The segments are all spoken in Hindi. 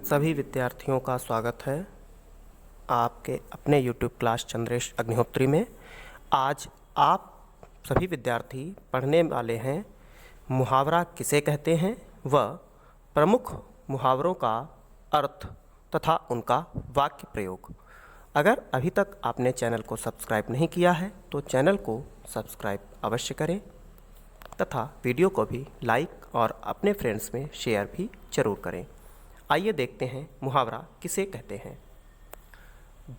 सभी विद्यार्थियों का स्वागत है आपके अपने YouTube क्लास चंद्रेश अग्निहोत्री में। आज आप सभी विद्यार्थी पढ़ने वाले हैं मुहावरा किसे कहते हैं व प्रमुख मुहावरों का अर्थ तथा उनका वाक्य प्रयोग। अगर अभी तक आपने चैनल को सब्सक्राइब नहीं किया है तो चैनल को सब्सक्राइब अवश्य करें तथा वीडियो को भी लाइक और अपने फ्रेंड्स में शेयर भी जरूर करें। आइए देखते हैं मुहावरा किसे कहते हैं।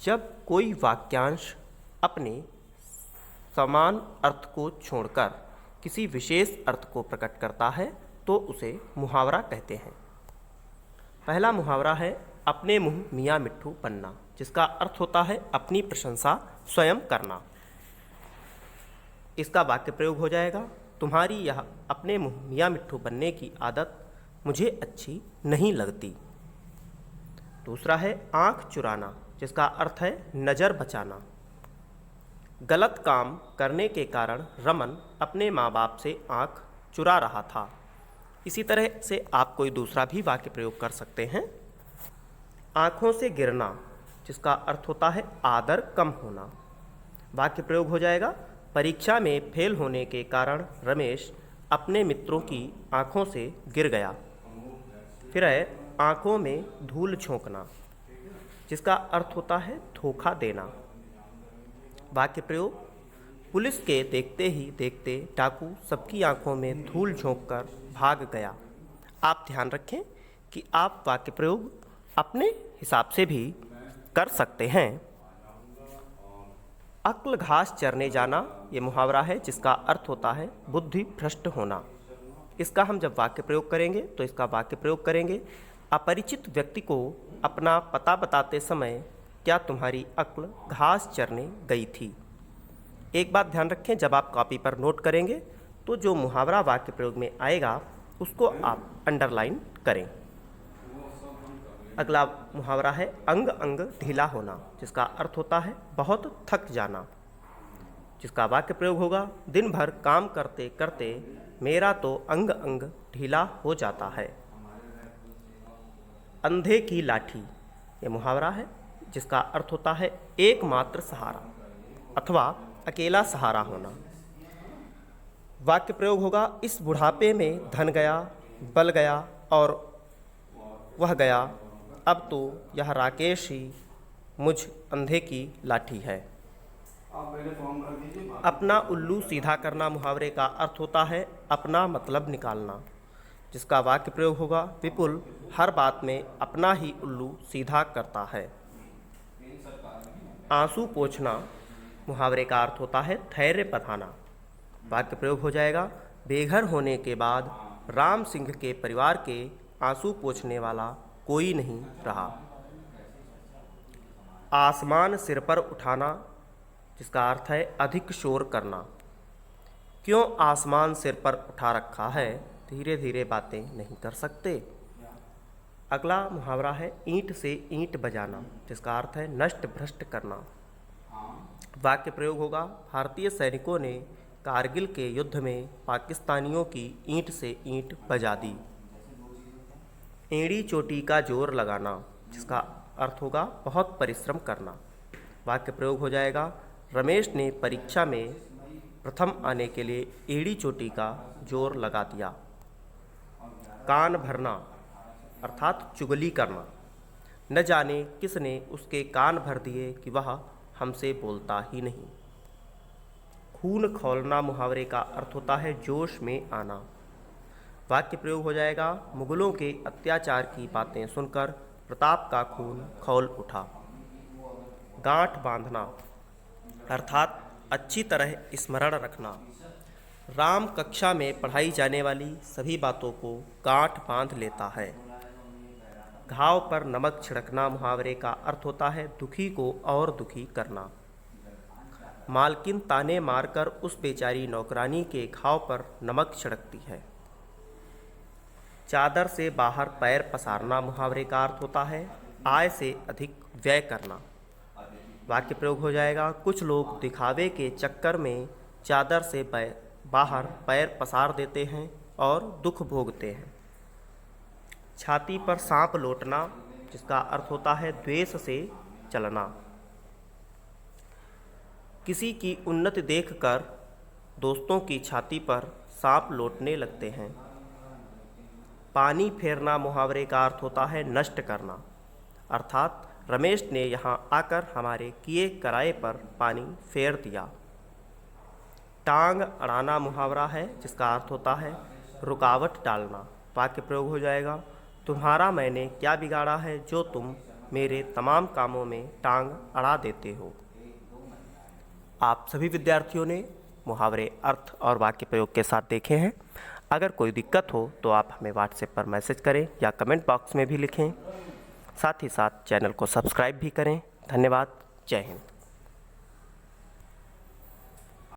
जब कोई वाक्यांश अपने समान अर्थ को छोड़कर किसी विशेष अर्थ को प्रकट करता है तो उसे मुहावरा कहते हैं। पहला मुहावरा है अपने मुंह मियाँ मिट्ठू बनना, जिसका अर्थ होता है अपनी प्रशंसा स्वयं करना। इसका वाक्य प्रयोग हो जाएगा, तुम्हारी यह अपने मुंह मियाँ मिट्ठू बनने की आदत मुझे अच्छी नहीं लगती। दूसरा है आँख चुराना, जिसका अर्थ है नज़र बचाना। गलत काम करने के कारण रमन अपने माँ बाप से आँख चुरा रहा था। इसी तरह से आप कोई दूसरा भी वाक्य प्रयोग कर सकते हैं। आँखों से गिरना, जिसका अर्थ होता है आदर कम होना। वाक्य प्रयोग हो जाएगा, परीक्षा में फेल होने के कारण रमेश अपने मित्रों की आँखों से गिर गया। फिर है आँखों में धूल झोंकना, जिसका अर्थ होता है धोखा देना। वाक्य प्रयोग, पुलिस के देखते ही देखते डाकू सबकी आंखों में धूल झोंककर भाग गया। आप ध्यान रखें कि आप वाक्य प्रयोग अपने हिसाब से भी कर सकते हैं। अक्ल घास चरने जाना, ये मुहावरा है जिसका अर्थ होता है बुद्धि भ्रष्ट होना। इसका हम जब वाक्य प्रयोग करेंगे तो इसका वाक्य प्रयोग करेंगे, अपरिचित व्यक्ति को अपना पता बताते समय क्या तुम्हारी अक्ल घास चरने गई थी। एक बात ध्यान रखें, जब आप कॉपी पर नोट करेंगे तो जो मुहावरा वाक्य प्रयोग में आएगा उसको आप अंडरलाइन करें। अगला मुहावरा है अंग अंग ढीला होना, जिसका अर्थ होता है बहुत थक जाना। जिसका वाक्य प्रयोग होगा, दिन भर काम करते करते मेरा तो अंग अंग ढीला हो जाता है। अंधे की लाठी, ये मुहावरा है जिसका अर्थ होता है एकमात्र सहारा अथवा अकेला सहारा होना। वाक्य प्रयोग होगा, इस बुढ़ापे में धन गया, बल गया और वह गया, अब तो यह राकेश ही मुझ अंधे की लाठी है। अपना उल्लू सीधा करना मुहावरे का अर्थ होता है अपना मतलब निकालना। जिसका वाक्य प्रयोग होगा, विपुल हर बात में अपना ही उल्लू सीधा करता है। आंसू पोंछना मुहावरे का अर्थ होता है धैर्य बधाना। वाक्य प्रयोग हो जाएगा, बेघर होने के बाद राम सिंह के परिवार के आंसू पोंछने वाला कोई नहीं रहा। आसमान सिर पर उठाना, जिसका अर्थ है अधिक शोर करना। क्यों आसमान सिर पर उठा रखा है, धीरे धीरे बातें नहीं कर सकते। अगला मुहावरा है ईंट से ईंट बजाना, जिसका अर्थ है नष्ट भ्रष्ट करना। वाक्य प्रयोग होगा, भारतीय सैनिकों ने कारगिल के युद्ध में पाकिस्तानियों की ईंट से ईंट बजा दी। एड़ी चोटी का जोर लगाना, जिसका अर्थ होगा बहुत परिश्रम करना। वाक्य प्रयोग हो जाएगा, रमेश ने परीक्षा में प्रथम आने के लिए एड़ी चोटी का जोर लगा दिया। कान भरना अर्थात चुगली करना, न जाने किसने उसके कान भर दिए कि वह हमसे बोलता ही नहीं। खून खौलना मुहावरे का अर्थ होता है जोश में आना। वाक्य प्रयोग हो जाएगा, मुगलों के अत्याचार की बातें सुनकर प्रताप का खून खौल उठा। गांठ बांधना अर्थात अच्छी तरह स्मरण रखना। राम कक्षा में पढ़ाई जाने वाली सभी बातों को गांठ बांध लेता है। घाव पर नमक छिड़कना मुहावरे का अर्थ होता है दुखी को और दुखी करना। मालकिन ताने मारकर उस बेचारी नौकरानी के घाव पर नमक छिड़कती है। चादर से बाहर पैर पसारना मुहावरे का अर्थ होता है आय से अधिक व्यय करना। वाक्य प्रयोग हो जाएगा, कुछ लोग दिखावे के चक्कर में चादर से बाहर पैर पसार देते हैं और दुख भोगते हैं। छाती पर सांप लौटना जिसका अर्थ होता है द्वेष से चलना। किसी की उन्नति देखकर दोस्तों की छाती पर सांप लौटने लगते हैं। पानी फेरना मुहावरे का अर्थ होता है नष्ट करना, अर्थात रमेश ने यहाँ आकर हमारे किए कराए पर पानी फेर दिया। टांग अड़ाना मुहावरा है जिसका अर्थ होता है रुकावट डालना। वाक्य प्रयोग हो जाएगा, तुम्हारा मैंने क्या बिगाड़ा है जो तुम मेरे तमाम कामों में टांग अड़ा देते हो। आप सभी विद्यार्थियों ने मुहावरे अर्थ और वाक्य प्रयोग के साथ देखे हैं। अगर कोई दिक्कत हो तो आप हमें व्हाट्सएप पर मैसेज करें या कमेंट बॉक्स में भी लिखें। साथ ही साथ चैनल को सब्सक्राइब भी करें। धन्यवाद। जय हिंद।